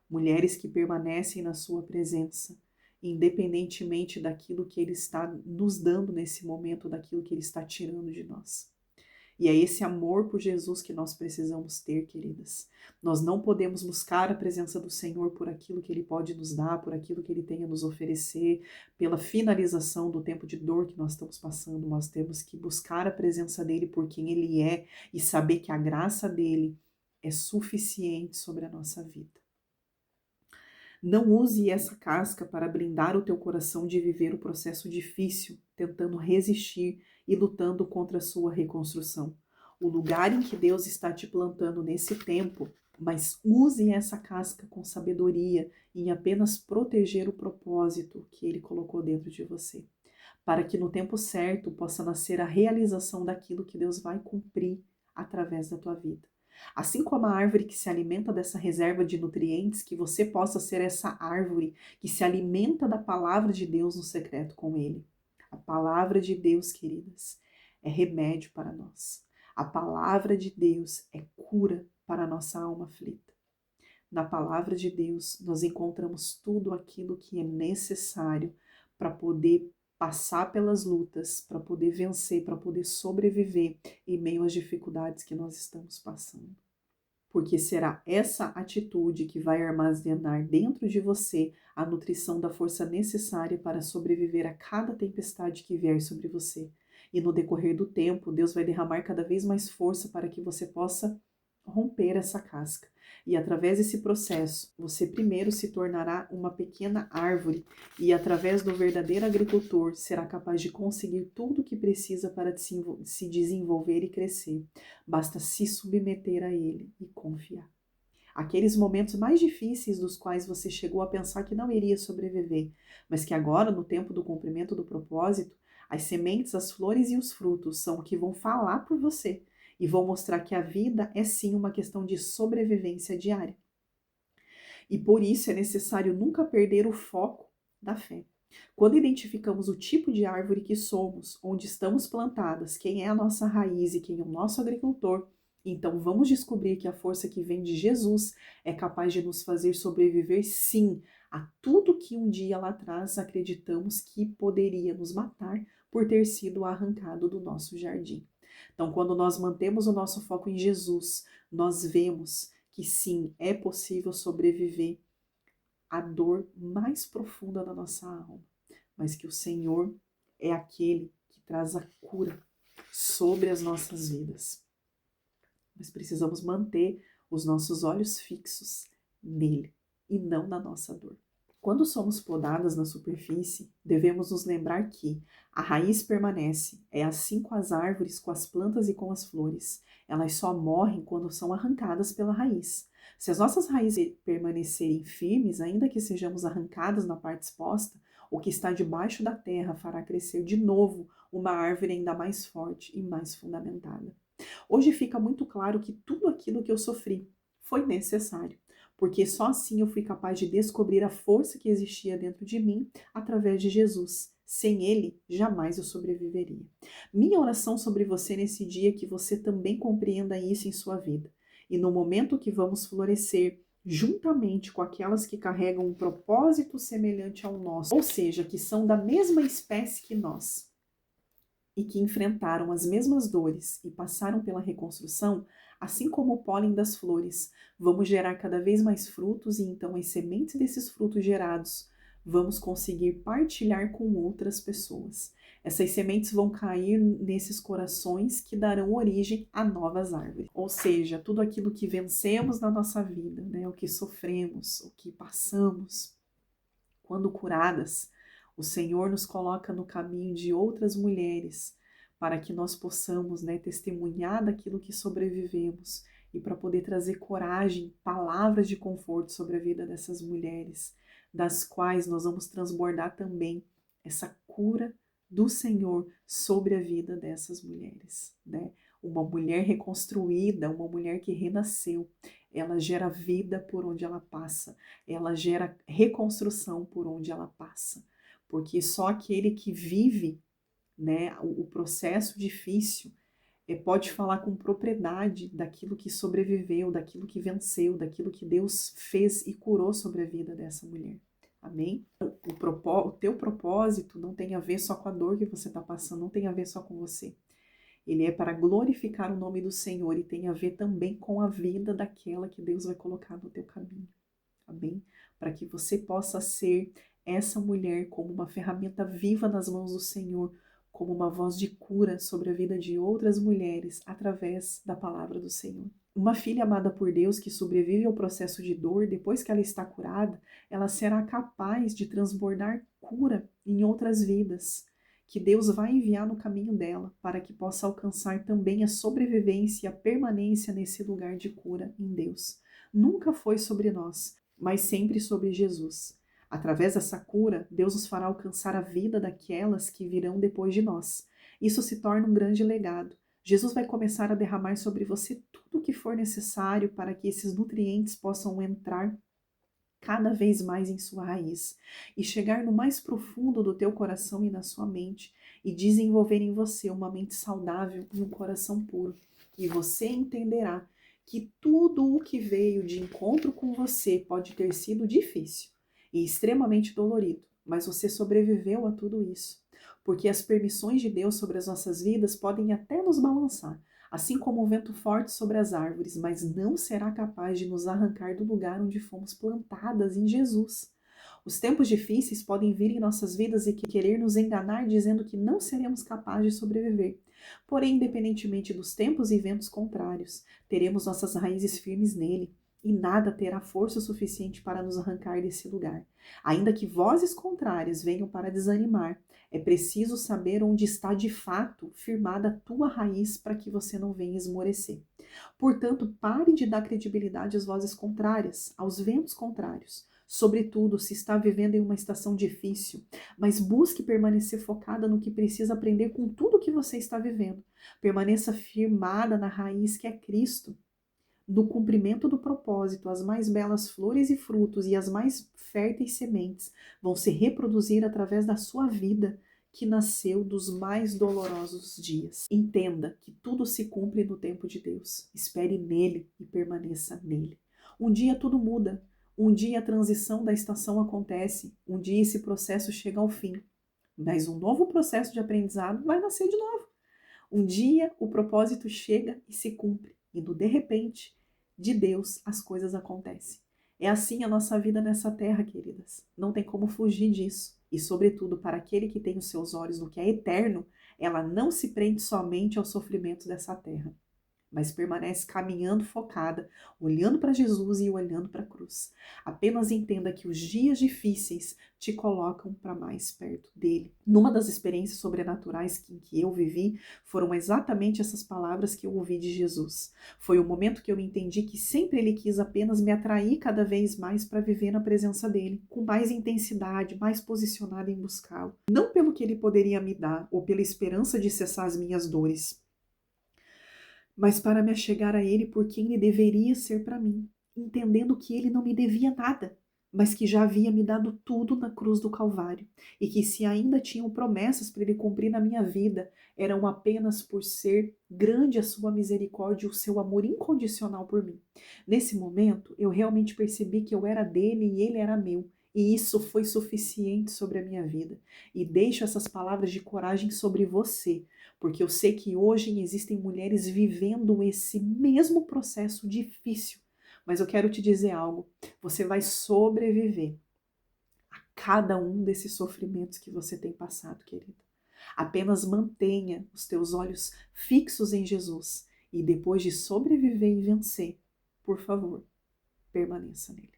Mulheres que permanecem na sua presença, independentemente daquilo que Ele está nos dando nesse momento, daquilo que Ele está tirando de nós. E é esse amor por Jesus que nós precisamos ter, queridas. Nós não podemos buscar a presença do Senhor por aquilo que Ele pode nos dar, por aquilo que Ele tem a nos oferecer, pela finalização do tempo de dor que nós estamos passando. Nós temos que buscar a presença dEle por quem Ele é e saber que a graça dEle é suficiente sobre a nossa vida. Não use essa casca para blindar o teu coração de viver o processo difícil, tentando resistir e lutando contra a sua reconstrução. O lugar em que Deus está te plantando nesse tempo, mas use essa casca com sabedoria em apenas proteger o propósito que Ele colocou dentro de você, para que no tempo certo possa nascer a realização daquilo que Deus vai cumprir através da tua vida. Assim como a árvore que se alimenta dessa reserva de nutrientes, que você possa ser essa árvore que se alimenta da palavra de Deus no secreto com Ele. A palavra de Deus, queridas, é remédio para nós. A palavra de Deus é cura para a nossa alma aflita. Na palavra de Deus, nós encontramos tudo aquilo que é necessário para poder passar pelas lutas, para poder vencer, para poder sobreviver em meio às dificuldades que nós estamos passando. Porque será essa atitude que vai armazenar dentro de você a nutrição da força necessária para sobreviver a cada tempestade que vier sobre você. E no decorrer do tempo, Deus vai derramar cada vez mais força para que você possa romper essa casca. E através desse processo, você primeiro se tornará uma pequena árvore e através do verdadeiro agricultor será capaz de conseguir tudo o que precisa para se desenvolver e crescer. Basta se submeter a ele e confiar. Aqueles momentos mais difíceis dos quais você chegou a pensar que não iria sobreviver, mas que agora, no tempo do cumprimento do propósito, as sementes, as flores e os frutos são o que vão falar por você e vão mostrar que a vida é sim uma questão de sobrevivência diária. E por isso é necessário nunca perder o foco da fé. Quando identificamos o tipo de árvore que somos, onde estamos plantadas, quem é a nossa raiz e quem é o nosso agricultor, então vamos descobrir que a força que vem de Jesus é capaz de nos fazer sobreviver sim a tudo que um dia lá atrás acreditamos que poderia nos matar por ter sido arrancado do nosso jardim. Então, quando nós mantemos o nosso foco em Jesus, nós vemos que sim, é possível sobreviver à dor mais profunda da nossa alma, mas que o Senhor é aquele que traz a cura sobre as nossas vidas. Mas precisamos manter os nossos olhos fixos nele e não na nossa dor. Quando somos podadas na superfície, devemos nos lembrar que a raiz permanece, é assim com as árvores, com as plantas e com as flores. Elas só morrem quando são arrancadas pela raiz. Se as nossas raízes permanecerem firmes, ainda que sejamos arrancadas na parte exposta, o que está debaixo da terra fará crescer de novo uma árvore ainda mais forte e mais fundamentada. Hoje fica muito claro que tudo aquilo que eu sofri foi necessário, porque só assim eu fui capaz de descobrir a força que existia dentro de mim através de Jesus. Sem Ele, jamais eu sobreviveria. Minha oração sobre você nesse dia é que você também compreenda isso em sua vida. E no momento que vamos florescer, juntamente com aquelas que carregam um propósito semelhante ao nosso, ou seja, que são da mesma espécie que nós, e que enfrentaram as mesmas dores e passaram pela reconstrução, Assim como o pólen das flores, vamos gerar cada vez mais frutos e então as sementes desses frutos gerados vamos conseguir partilhar com outras pessoas. Essas sementes vão cair nesses corações que darão origem a novas árvores. Ou seja, tudo aquilo que vencemos na nossa vida, né, o que sofremos, o que passamos, quando curadas, o Senhor nos coloca no caminho de outras mulheres para que nós possamos, né, testemunhar daquilo que sobrevivemos e para poder trazer coragem, palavras de conforto sobre a vida dessas mulheres, das quais nós vamos transbordar também essa cura do Senhor sobre a vida dessas mulheres, né? Uma mulher reconstruída, uma mulher que renasceu, ela gera vida por onde ela passa, ela gera reconstrução por onde ela passa, porque só aquele que vive, né, o processo difícil pode falar com propriedade daquilo que sobreviveu, daquilo que venceu, daquilo que Deus fez e curou sobre a vida dessa mulher. Amém? O teu propósito não tem a ver só com a dor que você está passando, não tem a ver só com você. Ele é para glorificar o nome do Senhor e tem a ver também com a vida daquela que Deus vai colocar no teu caminho. Amém? Para que você possa ser essa mulher como uma ferramenta viva nas mãos do Senhor, como uma voz de cura sobre a vida de outras mulheres através da palavra do Senhor. Uma filha amada por Deus que sobrevive ao processo de dor, depois que ela está curada, ela será capaz de transbordar cura em outras vidas, que Deus vai enviar no caminho dela, para que possa alcançar também a sobrevivência e a permanência nesse lugar de cura em Deus. Nunca foi sobre nós, mas sempre sobre Jesus. Através dessa cura, Deus nos fará alcançar a vida daquelas que virão depois de nós. Isso se torna um grande legado. Jesus vai começar a derramar sobre você tudo o que for necessário para que esses nutrientes possam entrar cada vez mais em sua raiz e chegar no mais profundo do teu coração e na sua mente e desenvolver em você uma mente saudável e um coração puro. E você entenderá que tudo o que veio de encontro com você pode ter sido difícil e extremamente dolorido, mas você sobreviveu a tudo isso. Porque as permissões de Deus sobre as nossas vidas podem até nos balançar, assim como o vento forte sobre as árvores, mas não será capaz de nos arrancar do lugar onde fomos plantadas em Jesus. Os tempos difíceis podem vir em nossas vidas e querer nos enganar dizendo que não seremos capazes de sobreviver. Porém, independentemente dos tempos e ventos contrários, teremos nossas raízes firmes nele e nada terá força suficiente para nos arrancar desse lugar. Ainda que vozes contrárias venham para desanimar, é preciso saber onde está de fato firmada a tua raiz para que você não venha esmorecer. Portanto, pare de dar credibilidade às vozes contrárias, aos ventos contrários. Sobretudo, se está vivendo em uma estação difícil, mas busque permanecer focada no que precisa aprender com tudo que você está vivendo. Permaneça firmada na raiz que é Cristo. Do cumprimento do propósito, as mais belas flores e frutos e as mais férteis sementes vão se reproduzir através da sua vida, que nasceu dos mais dolorosos dias. Entenda que tudo se cumpre no tempo de Deus. Espere nele e permaneça nele. Um dia tudo muda. Um dia a transição da estação acontece. Um dia esse processo chega ao fim. Mas um novo processo de aprendizado vai nascer de novo. Um dia o propósito chega e se cumpre. E de repente, de Deus, as coisas acontecem. É assim a nossa vida nessa terra, queridas. Não tem como fugir disso. E, sobretudo, para aquele que tem os seus olhos no que é eterno, ela não se prende somente aos sofrimentos dessa terra, mas permanece caminhando focada, olhando para Jesus e olhando para a cruz. Apenas entenda que os dias difíceis te colocam para mais perto dele. Numa das experiências sobrenaturais que eu vivi, foram exatamente essas palavras que eu ouvi de Jesus. Foi o momento que eu entendi que sempre ele quis apenas me atrair cada vez mais para viver na presença dele, com mais intensidade, mais posicionada em buscá-lo. Não pelo que ele poderia me dar, ou pela esperança de cessar as minhas dores, mas para me achegar a ele por quem ele deveria ser para mim, entendendo que ele não me devia nada, mas que já havia me dado tudo na cruz do Calvário, e que se ainda tinham promessas para ele cumprir na minha vida, eram apenas por ser grande a sua misericórdia e o seu amor incondicional por mim. Nesse momento, eu realmente percebi que eu era dele e ele era meu, E isso foi suficiente sobre a minha vida. E deixo essas palavras de coragem sobre você, porque eu sei que hoje existem mulheres vivendo esse mesmo processo difícil. Mas eu quero te dizer algo: você vai sobreviver a cada um desses sofrimentos que você tem passado, querida. Apenas mantenha os teus olhos fixos em Jesus e depois de sobreviver e vencer, por favor, permaneça nele.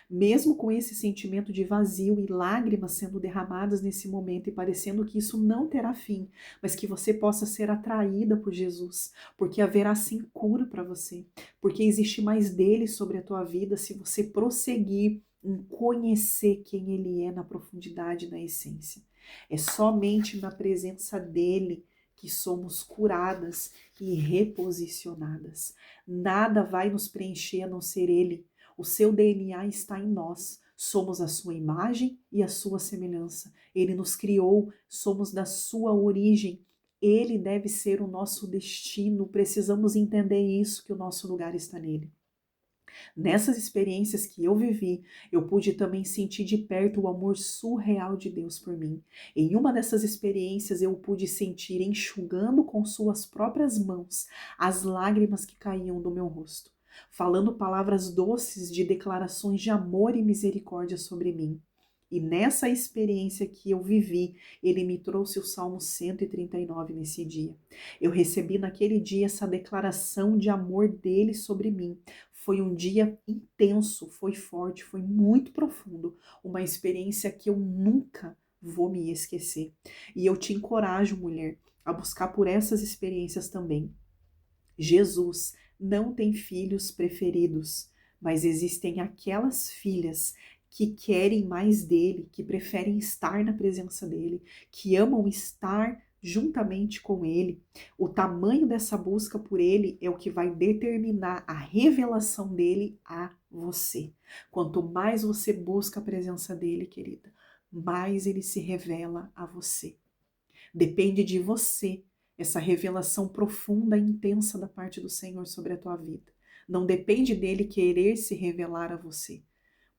Mesmo com esse sentimento de vazio e lágrimas sendo derramadas nesse momento e parecendo que isso não terá fim, mas que você possa ser atraída por Jesus, porque haverá sim cura para você, porque existe mais dele sobre a tua vida se você prosseguir em conhecer quem ele é na profundidade, na essência. É somente na presença dele que somos curadas e reposicionadas. Nada vai nos preencher a não ser ele. O seu DNA está em nós. Somos a sua imagem e a sua semelhança. Ele nos criou, somos da sua origem. Ele deve ser o nosso destino. Precisamos entender isso, que o nosso lugar está nele. Nessas experiências que eu vivi, eu pude também sentir de perto o amor surreal de Deus por mim. Em uma dessas experiências, eu pude sentir enxugando com suas próprias mãos as lágrimas que caíam do meu rosto, falando palavras doces de declarações de amor e misericórdia sobre mim. E nessa experiência que eu vivi, ele me trouxe o Salmo 139 nesse dia. Eu recebi naquele dia essa declaração de amor dele sobre mim. Foi um dia intenso, foi forte, foi muito profundo. Uma experiência que eu nunca vou me esquecer. E eu te encorajo, mulher, a buscar por essas experiências também. Jesus não tem filhos preferidos, mas existem aquelas filhas que querem mais dele, que preferem estar na presença dele, que amam estar juntamente com ele. O tamanho dessa busca por ele é o que vai determinar a revelação dele a você. Quanto mais você busca a presença dele, querida, mais ele se revela a você. Depende de você essa revelação profunda e intensa da parte do Senhor sobre a tua vida. Não depende dele querer se revelar a você,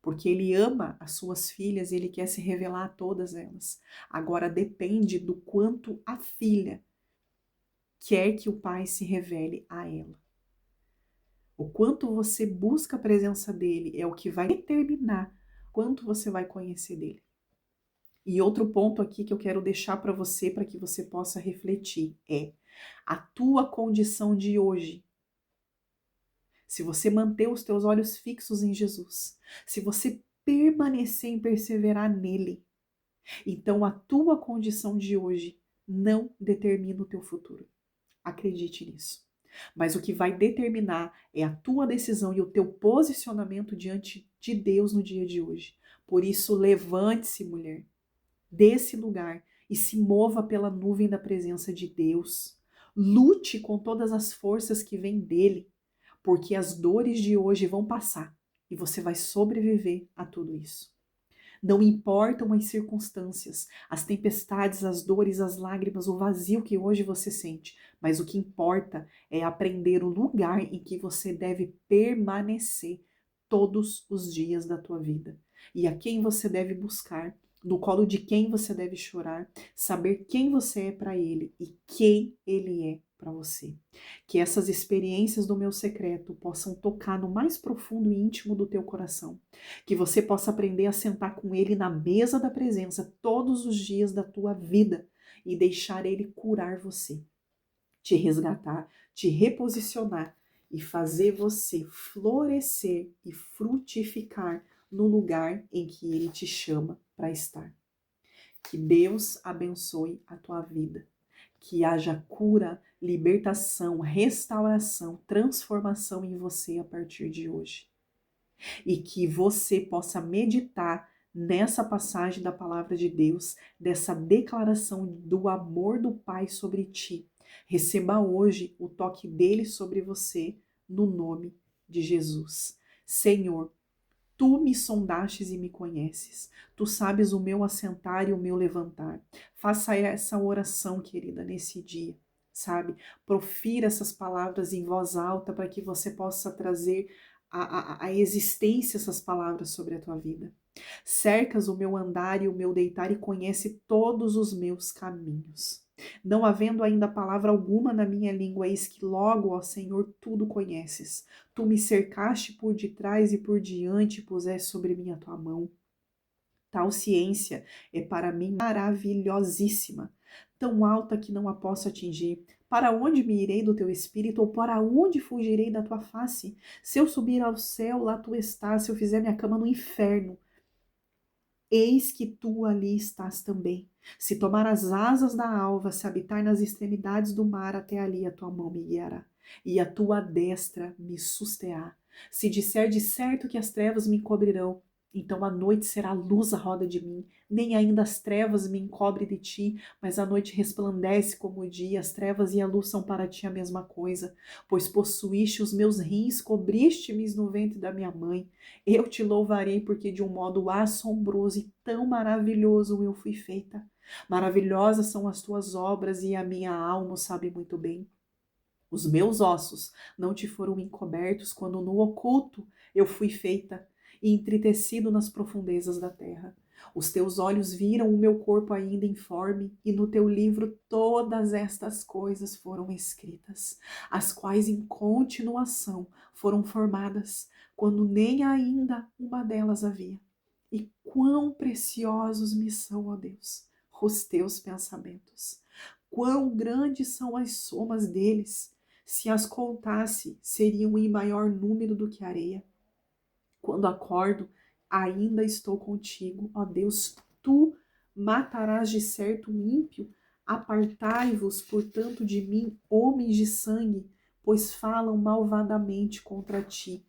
porque ele ama as suas filhas e ele quer se revelar a todas elas. Agora depende do quanto a filha quer que o pai se revele a ela. O quanto você busca a presença dele é o que vai determinar quanto você vai conhecer dele. E outro ponto aqui que eu quero deixar para que você possa refletir, é a tua condição de hoje. Se você manter os teus olhos fixos em Jesus, se você permanecer e perseverar nele, então a tua condição de hoje não determina o teu futuro. Acredite nisso. Mas o que vai determinar é a tua decisão e o teu posicionamento diante de Deus no dia de hoje. Por isso, levante-se, mulher, desse lugar e se mova pela nuvem da presença de Deus. Lute com todas as forças que vêm dele, porque as dores de hoje vão passar e você vai sobreviver a tudo isso. Não importam as circunstâncias, as tempestades, as dores, as lágrimas, o vazio que hoje você sente, mas o que importa é aprender o lugar em que você deve permanecer todos os dias da tua vida e a quem você deve buscar, no colo de quem você deve chorar, saber quem você é para ele e quem ele é para você. Que essas experiências do meu secreto possam tocar no mais profundo e íntimo do teu coração. Que você possa aprender a sentar com ele na mesa da presença todos os dias da tua vida e deixar ele curar você, te resgatar, te reposicionar e fazer você florescer e frutificar no lugar em que ele te chama para estar. Que Deus abençoe a tua vida. Que haja cura, libertação, restauração, transformação em você a partir de hoje. E que você possa meditar nessa passagem da palavra de Deus, dessa declaração do amor do Pai sobre ti. Receba hoje o toque dele sobre você, no nome de Jesus. Senhor, tu me sondastes e me conheces. Tu sabes o meu assentar e o meu levantar. Faça essa oração, querida, nesse dia, sabe? Profira essas palavras em voz alta para que você possa trazer a existência essas palavras sobre a tua vida. Cercas o meu andar e o meu deitar e conhece todos os meus caminhos. Não havendo ainda palavra alguma na minha língua, eis que logo, ó Senhor, tudo conheces. Tu me cercaste por detrás e por diante, puseste sobre mim a tua mão. Tal ciência é para mim maravilhosíssima, tão alta que não a posso atingir. Para onde me irei do teu espírito, ou para onde fugirei da tua face? Se eu subir ao céu, lá tu estás, se eu fizer minha cama no inferno, eis que tu ali estás também. Se tomar as asas da alva, se habitar nas extremidades do mar, até ali a tua mão me guiará, e a tua destra me susterá. Se disser de certo que as trevas me encobrirão, então a noite será luz à roda de mim, nem ainda as trevas me encobrem de ti, mas a noite resplandece como o dia, as trevas e a luz são para ti a mesma coisa, pois possuíste os meus rins, cobriste-me no ventre da minha mãe. Eu te louvarei porque de um modo assombroso e tão maravilhoso eu fui feita. Maravilhosas são as tuas obras e a minha alma o sabe muito bem. Os meus ossos não te foram encobertos quando no oculto eu fui feita e entretecido nas profundezas da terra. Os teus olhos viram o meu corpo ainda informe, e no teu livro todas estas coisas foram escritas, as quais em continuação foram formadas, quando nem ainda uma delas havia. E quão preciosos me são, ó Deus, os teus pensamentos! Quão grandes são as somas deles! Se as contasse, seriam em maior número do que a areia. Quando acordo, ainda estou contigo, ó Deus, tu matarás de certo o ímpio. Apartai-vos, portanto, de mim, homens de sangue, pois falam malvadamente contra ti,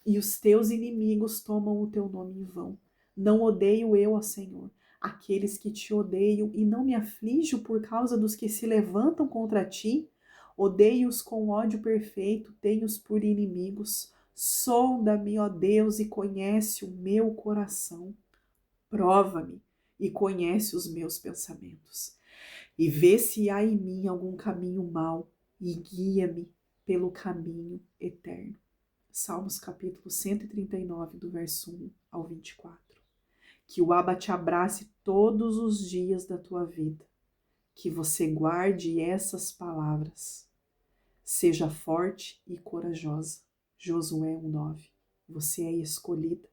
e os teus inimigos tomam o teu nome em vão. Não odeio eu, ó Senhor, aqueles que te odeiam, e não me aflijo por causa dos que se levantam contra ti. Odeio-os com ódio perfeito, tenho-os por inimigos. Sonda-me, ó Deus, e conhece o meu coração. Prova-me e conhece os meus pensamentos. E vê se há em mim algum caminho mau, e guia-me pelo caminho eterno. Salmos capítulo 139, do verso 1 ao 24. Que o Abba te abrace todos os dias da tua vida. Que você guarde essas palavras. Seja forte e corajosa. Josué 1:9. Você é escolhida.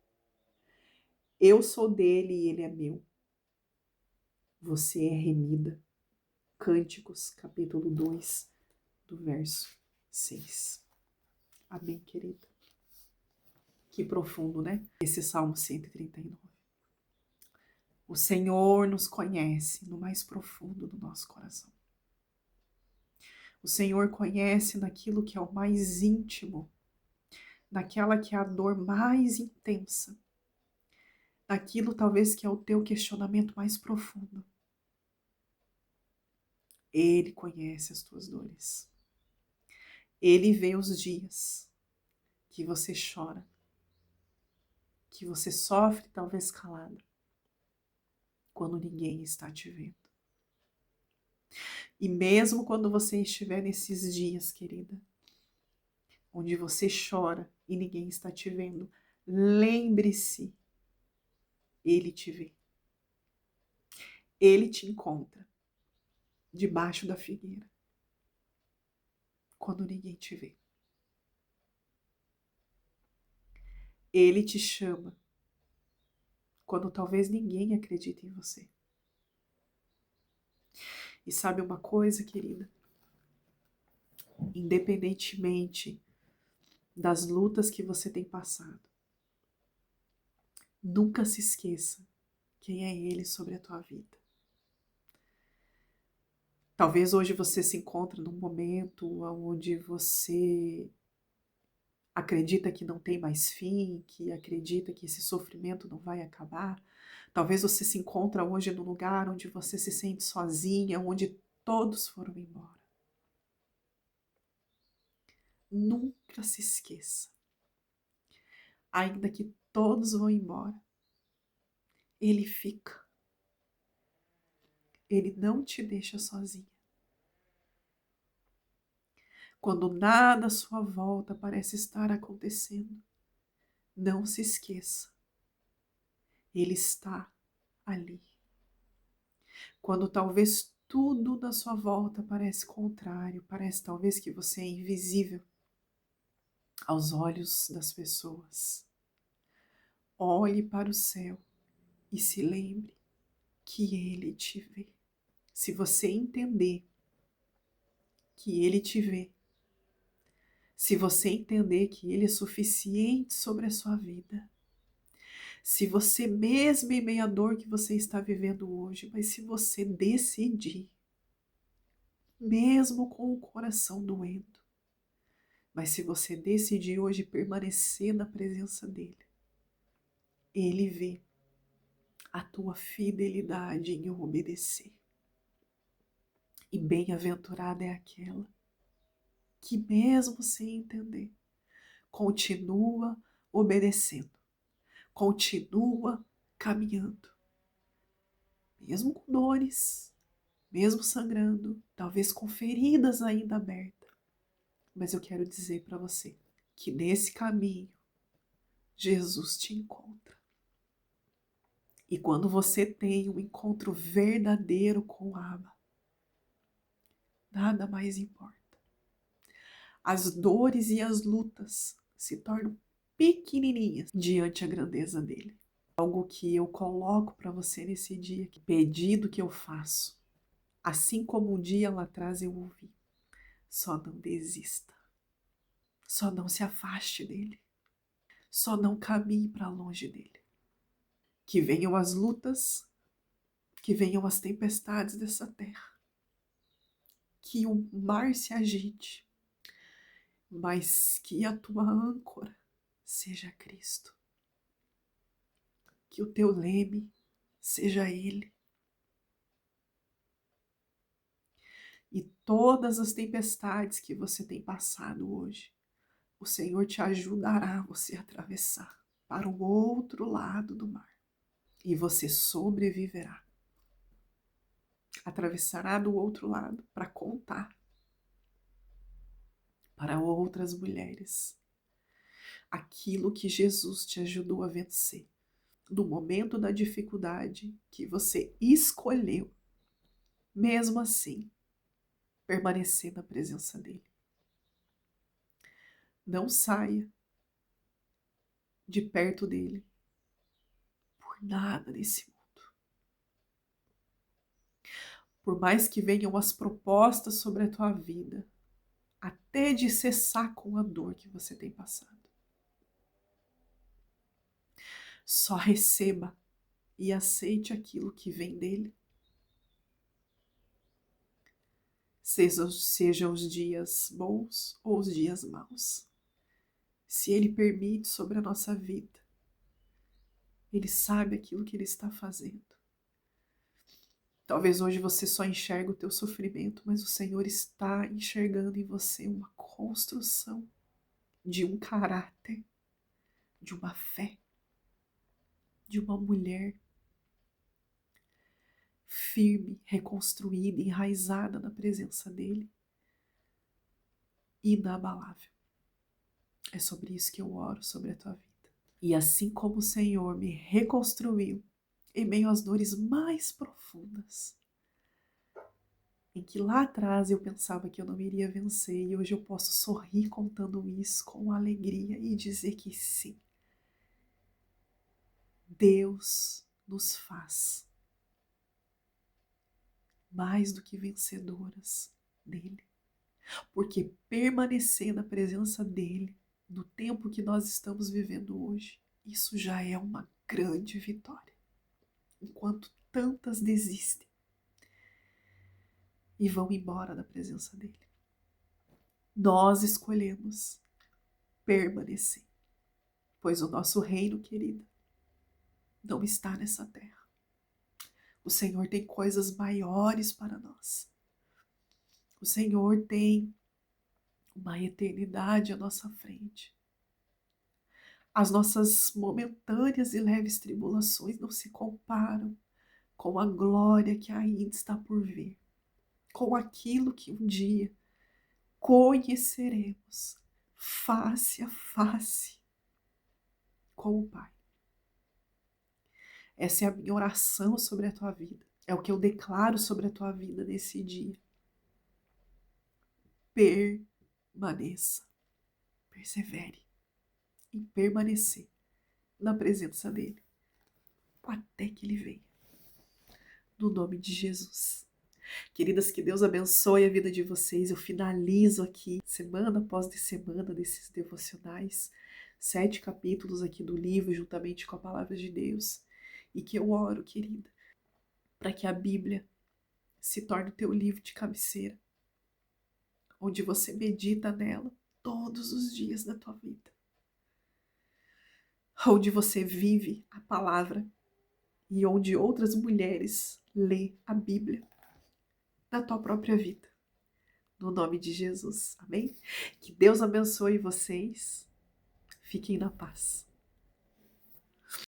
Eu sou dele e ele é meu. Você é remida. Cânticos, capítulo 2, do verso 6. Amém, querida? Que profundo, né? Esse Salmo 139. O Senhor nos conhece no mais profundo do nosso coração. O Senhor conhece naquilo que é o mais íntimo, naquela que é a dor mais intensa, naquilo talvez que é o teu questionamento mais profundo. Ele conhece as tuas dores. Ele vê os dias que você chora, que você sofre talvez calada, quando ninguém está te vendo. E mesmo quando você estiver nesses dias, querida, onde você chora e ninguém está te vendo, lembre-se, ele te vê. Ele te encontra debaixo da figueira, quando ninguém te vê. Ele te chama quando talvez ninguém acredite em você. E sabe uma coisa, querida? Independentemente das lutas que você tem passado, nunca se esqueça quem é Ele sobre a tua vida. Talvez hoje você se encontre num momento onde você acredita que não tem mais fim, que acredita que esse sofrimento não vai acabar. Talvez você se encontre hoje num lugar onde você se sente sozinha, onde todos foram embora. Nunca se esqueça. Ainda que todos vão embora, Ele fica. Ele não te deixa sozinha. Quando nada à sua volta parece estar acontecendo, não se esqueça. Ele está ali. Quando talvez tudo na sua volta parece contrário, parece talvez que você é invisível aos olhos das pessoas. Olhe para o céu e se lembre que Ele te vê. Se você entender que Ele te vê, se você entender que Ele é suficiente sobre a sua vida, se você mesmo em meio à dor que você está vivendo hoje, mas se você decidir, mesmo com o coração doendo, mas se você decidir hoje permanecer na presença dEle, Ele vê a tua fidelidade em obedecer. E bem-aventurada é aquela que mesmo sem entender, continua obedecendo, continua caminhando, mesmo com dores, mesmo sangrando, talvez com feridas ainda abertas. Mas eu quero dizer para você que nesse caminho, Jesus te encontra. E quando você tem um encontro verdadeiro com o Abba, nada mais importa. As dores e as lutas se tornam pequenininhas diante da grandeza dele. Algo que eu coloco para você nesse dia, que pedido que eu faço, assim como um dia lá atrás eu ouvi, só não desista, só não se afaste dele, só não caminhe para longe dele. Que venham as lutas, que venham as tempestades dessa terra, que o mar se agite, mas que a tua âncora seja Cristo. Que o teu leme seja Ele. E todas as tempestades que você tem passado hoje, o Senhor te ajudará a você atravessar para o outro lado do mar. E você sobreviverá. Atravessará do outro lado para contar para outras mulheres aquilo que Jesus te ajudou a vencer. No momento da dificuldade que você escolheu, mesmo assim, permanecer na presença dele. Não saia de perto dele por nada nesse mundo. Por mais que venham as propostas sobre a tua vida, até de cessar com a dor que você tem passado. Só receba e aceite aquilo que vem dele. Sejam os dias bons ou os dias maus. Se ele permite sobre a nossa vida, ele sabe aquilo que ele está fazendo. Talvez hoje você só enxergue o teu sofrimento, mas o Senhor está enxergando em você uma construção de um caráter, de uma fé, de uma mulher firme, reconstruída, enraizada na presença dele, inabalável. É sobre isso que eu oro, sobre a tua vida. E assim como o Senhor me reconstruiu em meio às dores mais profundas, em que lá atrás eu pensava que eu não iria vencer, e hoje eu posso sorrir contando isso com alegria e dizer que sim, Deus nos faz mais do que vencedoras dele, porque permanecer na presença dele no tempo que nós estamos vivendo hoje, isso já é uma grande vitória, enquanto tantas desistem e vão embora da presença dele. Nós escolhemos permanecer, pois o nosso reino, querida, não está nessa terra. O Senhor tem coisas maiores para nós. O Senhor tem uma eternidade à nossa frente. As nossas momentâneas e leves tribulações não se comparam com a glória que ainda está por vir, com aquilo que um dia conheceremos face a face com o Pai. Essa é a minha oração sobre a tua vida. É o que eu declaro sobre a tua vida nesse dia. Permaneça, persevere em permanecer na presença dele até que ele venha. No nome de Jesus. Queridas, que Deus abençoe a vida de vocês. Eu finalizo aqui, semana após semana, desses devocionais, 7 capítulos aqui do livro, juntamente com a palavra de Deus. E que eu oro, querida, para que a Bíblia se torne o teu livro de cabeceira, onde você medita nela todos os dias da tua vida. Onde você vive a palavra e onde outras mulheres lê a Bíblia na tua própria vida. No nome de Jesus. Amém? Que Deus abençoe vocês. Fiquem na paz.